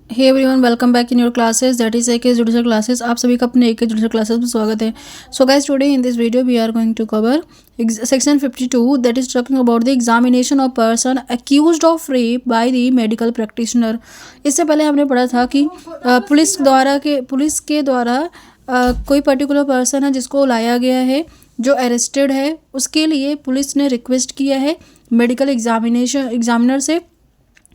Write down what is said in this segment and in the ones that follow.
Hey everyone, welcome back in your classes that is AK judicial classes. आप सभी का अपने एके जुडिशल क्लासेस में स्वागत है। So guys, today in this video we are going to cover section 52 that is talking about the examination of person accused of rape by the medical practitioner. इससे पहले हमने पढ़ा था कि पुलिस के द्वारा कोई पर्टिकुलर पर्सन है जिसको लाया गया है, जो अरेस्टेड है, उसके लिए पुलिस ने रिक्वेस्ट किया है मेडिकल एग्जामिनर से,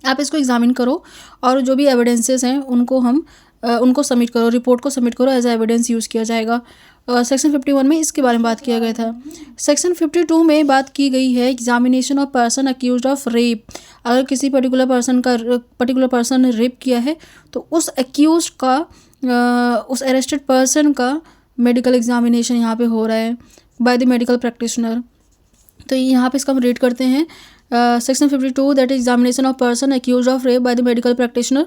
आप इसको एग्जामिन करो और जो भी एविडेंसेस हैं उनको सबमिट करो, रिपोर्ट को सबमिट करो, एज एविडेंस यूज़ किया जाएगा। सेक्शन 51 में इसके बारे में बात किया गया था। सेक्शन 52 में बात की गई है examination of person accused of rape. अगर किसी पर्टिकुलर पर्सन ने रेप किया है तो उस अक्यूज्ड का उस अरेस्टेड पर्सन का मेडिकल एग्जामिनेशन यहाँ पे हो रहा है बाय द मेडिकल प्रैक्टिशनर। तो यहाँ पे इसका हम रीड करते हैं। Section 52 that is examination of person accused of rape by the medical practitioner.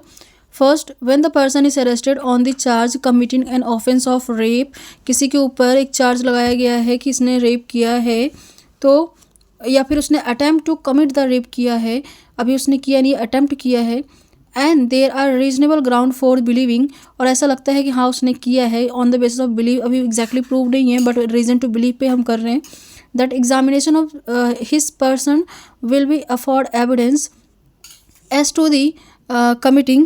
First, when the person is arrested on the charge committing an offense of rape, किसी के ऊपर एक चार्ज लगाया गया है कि इसने रेप किया है, तो या फिर उसने attempt to commit the rape किया है, अभी उसने किया नहीं, अटैम्प्ट किया है, and there are reasonable ground for believing, और ऐसा लगता है कि हाँ उसने किया है on the basis of believe, अभी एग्जैक्टली प्रूव नहीं है बट रीजन टू बिलीव पे हम कर रहे हैं, that examination of his person will be afford evidence as to the committing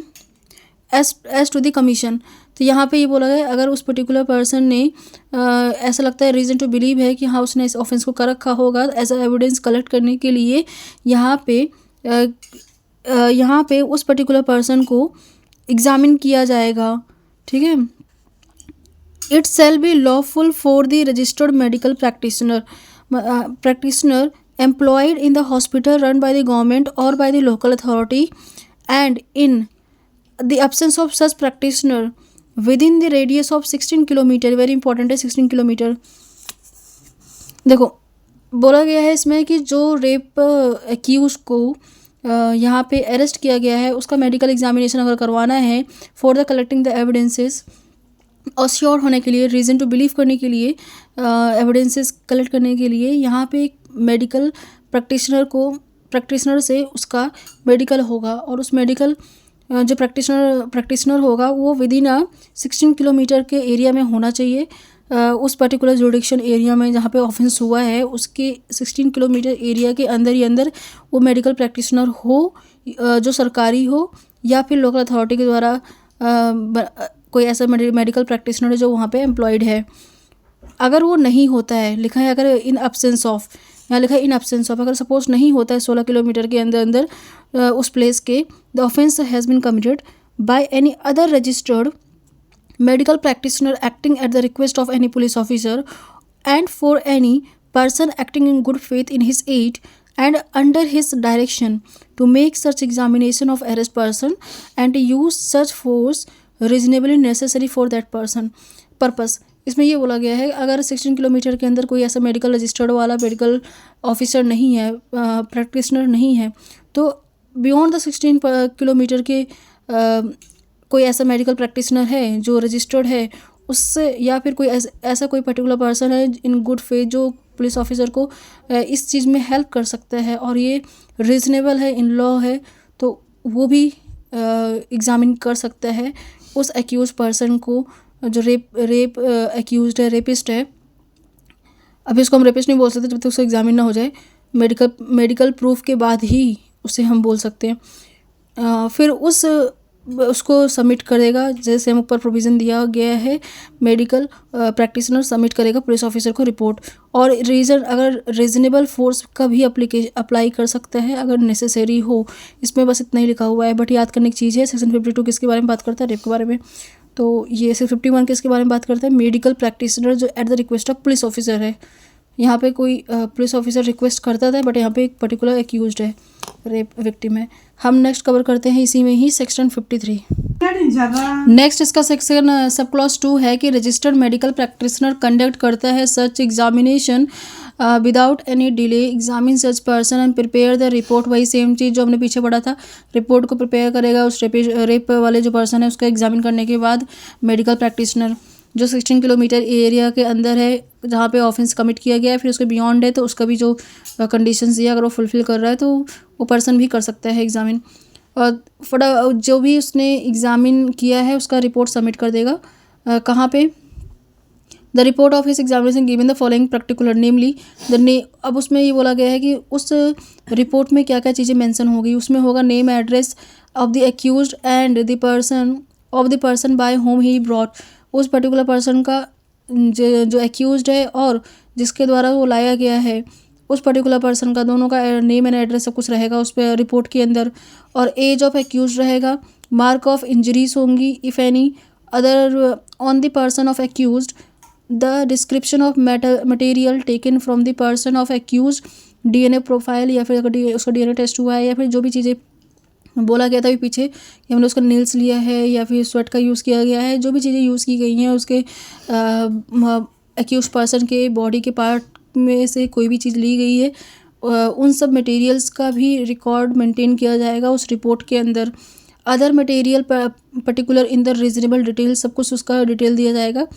as to the commission। तो यहाँ पे ये बोला गया अगर उस पर्टिकुलर पर्सन ने ऐसा लगता है, रीज़न टू बिलीव है कि हाँ उसने इस ऑफेंस को कर रखा होगा, एज एविडेंस कलेक्ट करने के लिए यहाँ पे उस पर्टिकुलर पर्सन को एग्जामिन किया जाएगा। ठीक है। It shall be lawful for the registered medical practitioner employed in the hospital run by the government or by the local authority, and in the absence of such practitioner within the radius of 16 kilometre, very important है 16 kilometre. देखो बोला गया है इसमें कि जो rape accused को यहाँ पे अरेस्ट किया गया है उसका मेडिकल एग्जामिनेशन अगर करवाना है for the collecting the evidences, और श्योर होने के लिए, रीज़न टू बिलीव करने के लिए, एविडेंसेस कलेक्ट करने के लिए, यहाँ पे एक मेडिकल प्रैक्टिशनर से उसका मेडिकल होगा, और उस मेडिकल जो प्रैक्टिशनर होगा वो विद इन 16 किलोमीटर के एरिया में होना चाहिए। उस पर्टिकुलर जुडिक्शन एरिया में जहाँ पे ऑफेंस हुआ है उसके 16 किलोमीटर एरिया के अंदर ही अंदर वो मेडिकल प्रैक्टिशनर हो, जो सरकारी हो या फिर लोकल अथॉरिटी के द्वारा कोई ऐसा मेडिकल प्रैक्टिशनर जो वहाँ पे एम्प्लॉयड है। अगर वो नहीं होता है, लिखा है अगर इन एब्सेंस ऑफ, यहाँ लिखा है इन एब्सेंस ऑफ, अगर सपोज नहीं होता है 16 किलोमीटर के अंदर उस प्लेस के, the offence has been committed by any other registered medical practitioner acting at the request of any police officer and for any person acting in good faith in his aid and under his direction to make such examination of arrest person and to use such force reasonably necessary for that person purpose। इसमें ये बोला गया है अगर 16 kilometre के अंदर कोई ऐसा मेडिकल रजिस्टर्ड वाला मेडिकल ऑफिसर नहीं है, प्रैक्टिशनर नहीं है, तो बियॉन्ड द 16 किलोमीटर के कोई ऐसा मेडिकल प्रैक्टिशनर है जो रजिस्टर्ड है उससे, या फिर कोई ऐसा कोई पर्टिकुलर पर्सन है इन गुड फेथ जो पुलिस ऑफिसर को इस चीज़ में हेल्प कर सकता है और ये रीजनेबल है, इन लॉ है, तो वो भी एग्जामिन कर सकता है उस एक्यूज पर्सन को जो रेप एक्यूज है, रेपिस्ट है। अभी उसको हम रेपिस्ट नहीं बोल सकते जब तक उसको एग्जामिन ना हो जाए, मेडिकल प्रूफ के बाद ही उसे हम बोल सकते हैं। फिर उसको सबमिट करेगा, जैसे हम ऊपर प्रोविज़न दिया गया है, मेडिकल प्रैक्टिशनर सबमिट करेगा पुलिस ऑफिसर को रिपोर्ट, और अगर रीजनेबल फोर्स का भी अप्लाई कर सकता है अगर नेसेसरी हो। इसमें बस इतना ही लिखा हुआ है, बट याद करने की चीज़ है। सेक्शन 52 किसके बारे में बात करता है? रेप के बारे में। तो ये सेक्शन 51 किसके बारे में बात करता है? मेडिकल प्रैक्टिशनर जो eight the request of police officer है। यहाँ पे कोई पुलिस ऑफिसर रिक्वेस्ट करता था, बट यहाँ पे एक पर्टिकुलर एक्यूज्ड है, रेप विक्टिम है। हम नेक्स्ट कवर करते हैं इसी में ही सेक्शन 53। नेक्स्ट इसका सेक्शन सब क्लॉज 2 है कि रजिस्टर्ड मेडिकल प्रैक्टिशनर कंडक्ट करता है such examination without any delay, examine such person and prepare the report. वही सेम चीज़ जो हमने पीछे पढ़ा था, रिपोर्ट को प्रिपेयर करेगा उस रेप वाले जो पर्सन है उसका एग्जामिन करने के बाद मेडिकल प्रैक्टिशनर जो 16 किलोमीटर एरिया के अंदर है जहाँ पे ऑफेंस कमिट किया गया है, फिर उसके बियॉन्ड है तो उसका भी जो कंडीशंस दिया अगर वो फुलफिल कर रहा है तो वो पर्सन भी कर सकता है एग्जामिन। जो भी उसने एग्ज़ामिन किया है उसका रिपोर्ट सबमिट कर देगा। कहाँ पे? The report of his examination given the following particular namely अब उसमें ये बोला गया है कि उस रिपोर्ट में क्या क्या चीज़ें मेंशन होगी। उसमें होगा name, address of the accused and the person by home he brought. उस पर्टिकुलर पर्सन का जो एक्यूज्ड है और जिसके द्वारा वो लाया गया है उस पर्टिकुलर पर्सन का, दोनों का नेम एंड एड्रेस सब कुछ रहेगा उस पर रिपोर्ट के अंदर। और एज ऑफ एक्यूज्ड रहेगा, मार्क ऑफ इंजरीज होंगी if any other on the person of accused, the description of material taken from the person of accused, DNA profile या फिर अगर उसका डीएनए टेस्ट हुआ है या फिर जो भी चीज़ें बोला गया था अभी पीछे कि हमने उसका नील्स लिया है या फिर स्वेट का यूज़ किया गया है, जो भी चीज़ें यूज़ की गई हैं उसके एक्यूज पर्सन के बॉडी के पार्ट में से कोई भी चीज़ ली गई है, उन सब मटेरियल्स का भी रिकॉर्ड मेंटेन किया जाएगा उस रिपोर्ट के अंदर। Other material particular in the reasonable detail, सब कुछ उसका डिटेल दिया जाएगा।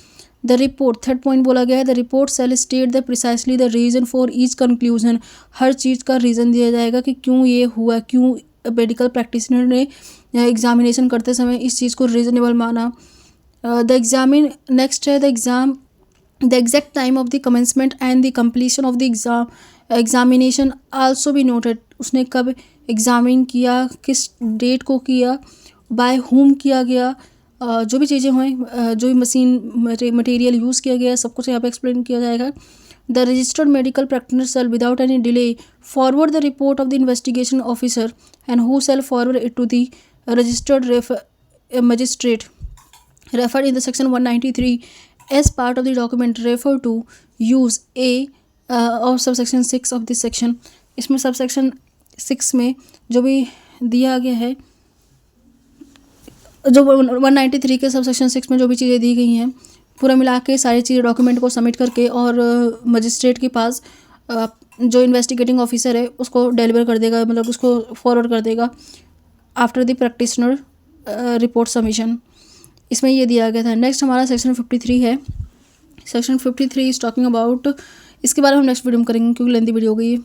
द रिपोर्ट, थर्ड पॉइंट बोला गया है, the report shall state the precisely the reason for each conclusion. हर चीज़ का रीज़न दिया जाएगा कि क्यों ये हुआ, क्यों मेडिकल प्रैक्टिशनर ने एग्जामिनेशन करते समय इस चीज़ को रीजनेबल माना। नेक्स्ट है the exact time of the commencement and the completion of the examination also भी नोटेड। उसने कब एग्जामिन किया, किस डेट को किया, बाय होम किया गया, जो भी चीज़ें हुई, जो भी मटेरियल यूज़ किया गया, सब कुछ यहाँ पे एक्सप्लेन किया जाएगा। The registered medical practitioner shall without any delay forward the report of the investigation officer and who shall forward it to the registered magistrate referred in the section 193 as part of the document referred to use A of subsection 6 of this section। इसमें subsection 6 में जो भी दिया गया है, जो 193 के subsection 6 में जो भी चीज़ें दी गई हैं पूरा मिला के सारी चीज़ें डॉक्यूमेंट को सबमिट करके और मजिस्ट्रेट के पास जो इन्वेस्टिगेटिंग ऑफिसर है उसको डिलीवर कर देगा, मतलब उसको फॉरवर्ड कर देगा after the practitioner report submission. इसमें ये दिया गया था। नेक्स्ट हमारा सेक्शन 53 है। सेक्शन 53 इज़ टॉकिंग अबाउट, इसके बारे में हम नेक्स्ट वीडियो में करेंगे क्योंकि लेंथी वीडियो हो गई है।